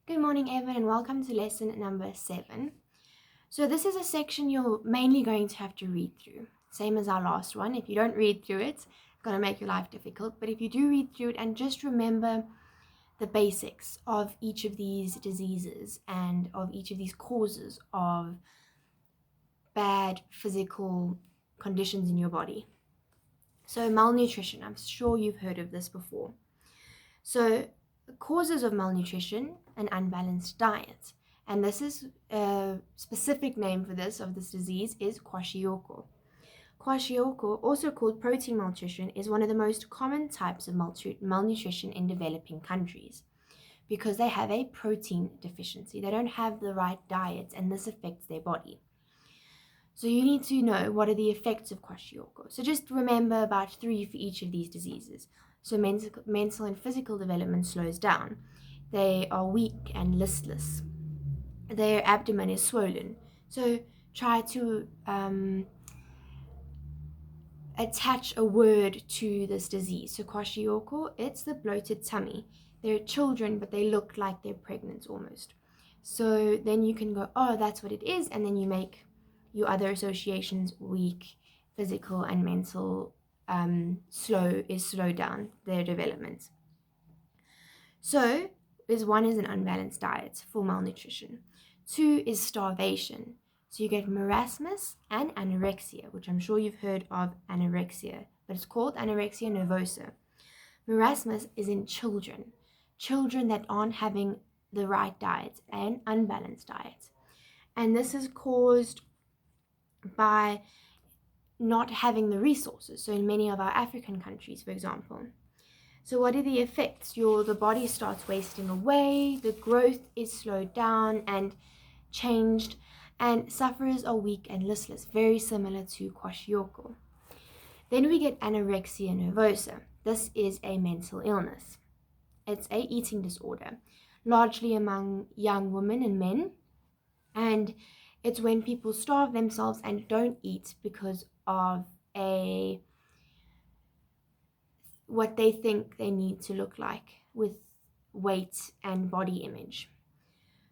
Good morning, Evan, and welcome to lesson number 7. So this is a section you're mainly going to have to read through. Same as our last one. If you don't read through it, it's going to make your life difficult. But if you do read through it and just remember the basics of each of these diseases and of each of these causes of bad physical conditions in your body. So malnutrition, I'm sure you've heard of this before. So the causes of malnutrition, an unbalanced diet. And this is a specific name for this disease is kwashiorkor. Kwashiorkor, also called protein malnutrition, is one of the most common types of malnutrition in developing countries because they have a protein deficiency. They don't have the right diet, and this affects their body. So you need to know what are the effects of kwashiorkor. So just remember about 3 for each of these diseases. So mental and physical development slows down. They are weak and listless. Their abdomen is swollen. So try to attach a word to this disease. So kwashiorkor, it's the bloated tummy. They're children, but they look like they're pregnant almost. So then you can go, oh, that's what it is, and then you make your other associations weak, physical and mental slow down their development. So one is an unbalanced diet for malnutrition. 2 is starvation. So you get marasmus and anorexia, which I'm sure you've heard of anorexia, but it's called anorexia nervosa. Marasmus is in children that aren't having the right diet, an unbalanced diet. And this is caused by not having the resources. So in many of our African countries, for example. So what are the effects? The body starts wasting away, the growth is slowed down and changed, and sufferers are weak and listless, very similar to kwashiorkor. Then we get anorexia nervosa. This is a mental illness. It's a eating disorder, largely among young women and men, and it's when people starve themselves and don't eat because of what they think they need to look like with weight and body image.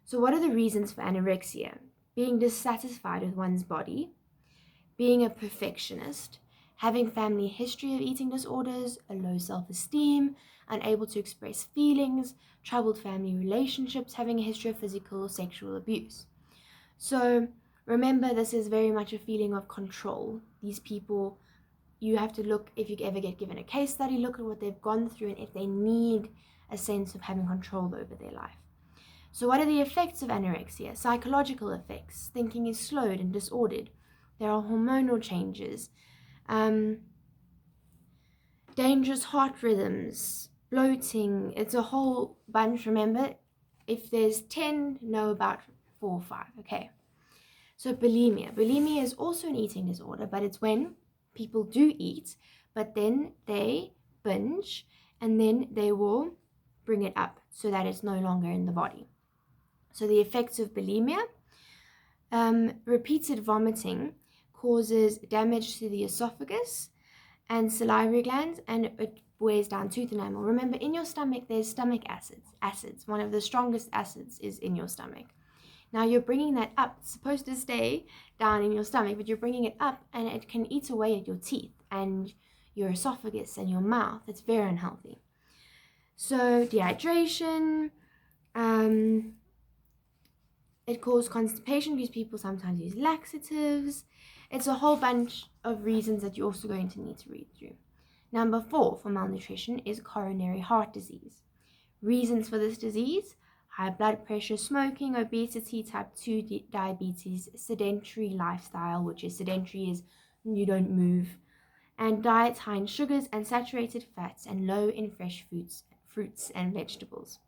So what are the reasons for anorexia? Being dissatisfied with one's body, being a perfectionist, having family history of eating disorders, a low self-esteem, unable to express feelings, troubled family relationships, having a history of physical or sexual abuse. So remember, this is very much a feeling of control. These people, you have to look, if you ever get given a case study, look at what they've gone through and if they need a sense of having control over their life. So what are the effects of anorexia? Psychological effects. Thinking is slowed and disordered. There are hormonal changes. Dangerous heart rhythms, bloating. It's a whole bunch. Remember, if there's 10, know about 4 or 5. Okay. So bulimia. Bulimia is also an eating disorder, but it's when people do eat, but then they binge, and then they will bring it up so that it's no longer in the body. So the effects of bulimia, repeated vomiting causes damage to the esophagus and salivary glands, and it wears down tooth enamel. Remember, in your stomach, there's stomach acids. One of the strongest acids is in your stomach. Now you're bringing that up. It's supposed to stay down in your stomach, but you're bringing it up, and it can eat away at your teeth and your esophagus and your mouth. It's very unhealthy. So dehydration, it causes constipation because people sometimes use laxatives. It's a whole bunch of reasons that you're also going to need to read through. Number 4 for malnutrition is coronary heart disease. Reasons for this disease: high blood pressure, smoking, obesity, type 2 diabetes, sedentary lifestyle, which is sedentary is you don't move, and diets high in sugars and saturated fats and low in fresh fruits and vegetables.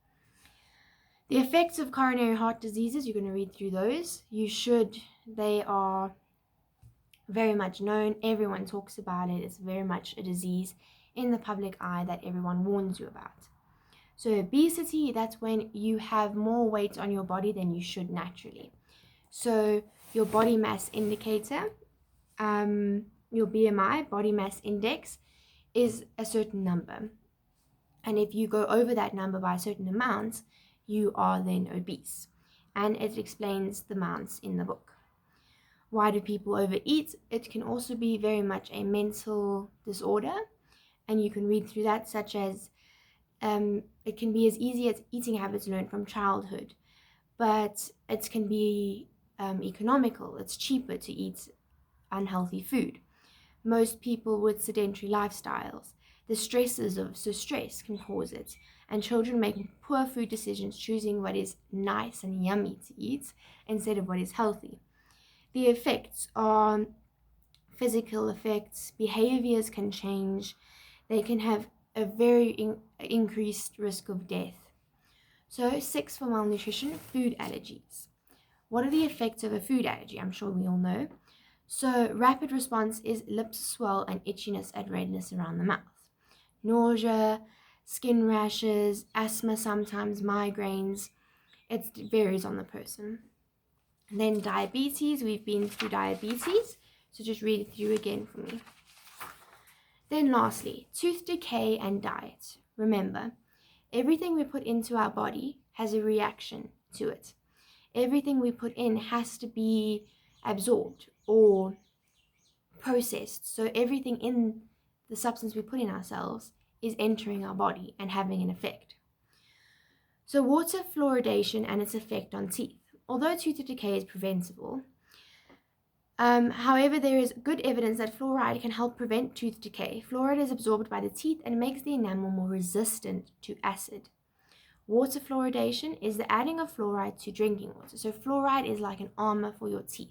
The effects of coronary heart diseases, you're going to read through those. They are very much known. Everyone talks about it. It's very much a disease in the public eye that everyone warns you about. So obesity, that's when you have more weight on your body than you should naturally. So your body mass indicator, your BMI, body mass index, is a certain number. And if you go over that number by a certain amount, you are then obese. And it explains the amounts in the book. Why do people overeat? It can also be very much a mental disorder, and you can read through that, such as it can be as easy as eating habits learned from childhood, but it can be economical. It's cheaper to eat unhealthy food. Most people with sedentary lifestyles, the stresses of stress can cause it, and children make poor food decisions, choosing what is nice and yummy to eat instead of what is healthy. The effects are physical effects. Behaviors can change. They can have a very increased risk of death. So 6, for malnutrition, food allergies. What are the effects of a food allergy? I'm sure we all know. So rapid response is lips swell and itchiness and redness around the mouth. Nausea, skin rashes, asthma sometimes, migraines. It varies on the person. And then diabetes, we've been through diabetes, so just read it through again for me. Then lastly, tooth decay and diet. Remember, everything we put into our body has a reaction to it. Everything we put in has to be absorbed or processed. So everything in the substance we put in ourselves is entering our body and having an effect. So water fluoridation and its effect on teeth. Although tooth decay is preventable, however, there is good evidence that fluoride can help prevent tooth decay. Fluoride is absorbed by the teeth and makes the enamel more resistant to acid. Water fluoridation is the adding of fluoride to drinking water. So fluoride is like an armor for your teeth.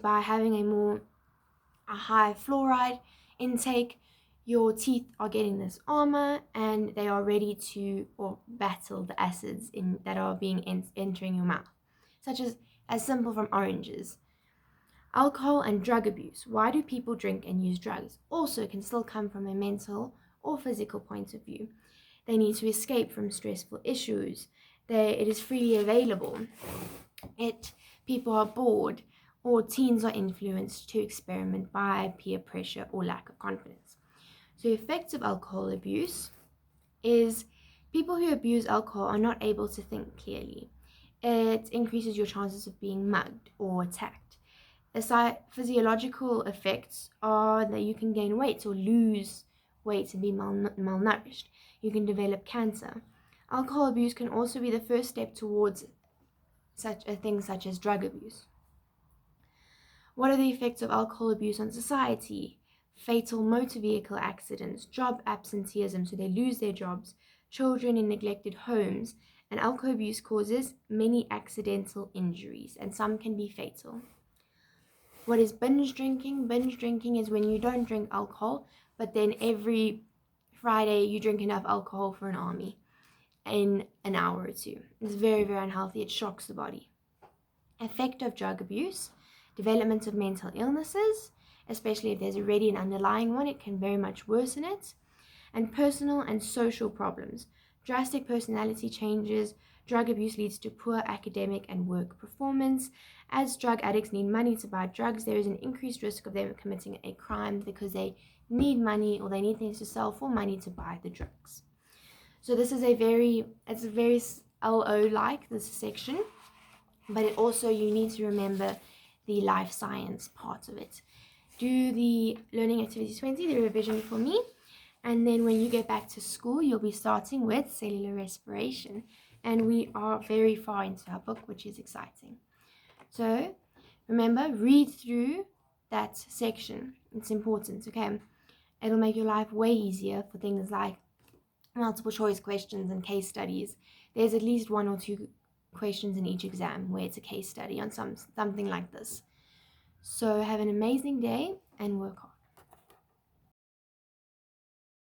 By having a high fluoride intake, your teeth are getting this armor and they are ready to battle the acids that are being entering your mouth, such as simple from oranges. Alcohol and drug abuse. Why do people drink and use drugs? Also can still come from a mental or physical point of view. They need to escape from stressful issues. It is freely available. People are bored, or teens are influenced to experiment by peer pressure or lack of confidence. So effects of alcohol abuse is people who abuse alcohol are not able to think clearly. It increases your chances of being mugged or attacked. The physiological effects are that you can gain weight or lose weight and be malnourished. You can develop cancer. Alcohol abuse can also be the first step towards such a thing such as drug abuse. What are the effects of alcohol abuse on society? Fatal motor vehicle accidents, job absenteeism, so they lose their jobs, children in neglected homes, and alcohol abuse causes many accidental injuries, and some can be fatal. What is binge drinking? Binge drinking is when you don't drink alcohol, but then every Friday you drink enough alcohol for an army in an hour or two. It's very, very unhealthy. It shocks the body. Effect of drug abuse, development of mental illnesses, especially if there's already an underlying one, it can very much worsen it. And personal and social problems, drastic personality changes. Drug abuse leads to poor academic and work performance. As drug addicts need money to buy drugs, there is an increased risk of them committing a crime because they need money or they need things to sell for money to buy the drugs. So this is it's a very LO-like, this section, but it also, you need to remember the life science part of it. Do the learning activities 20, the revision for me, and then when you get back to school, you'll be starting with cellular respiration, and we are very far into our book, which is exciting. So remember, read through that section. It's important, okay? It'll make your life way easier for things like multiple choice questions and case studies. There's at least 1 or 2 questions in each exam where it's a case study on something like this. So have an amazing day and work hard.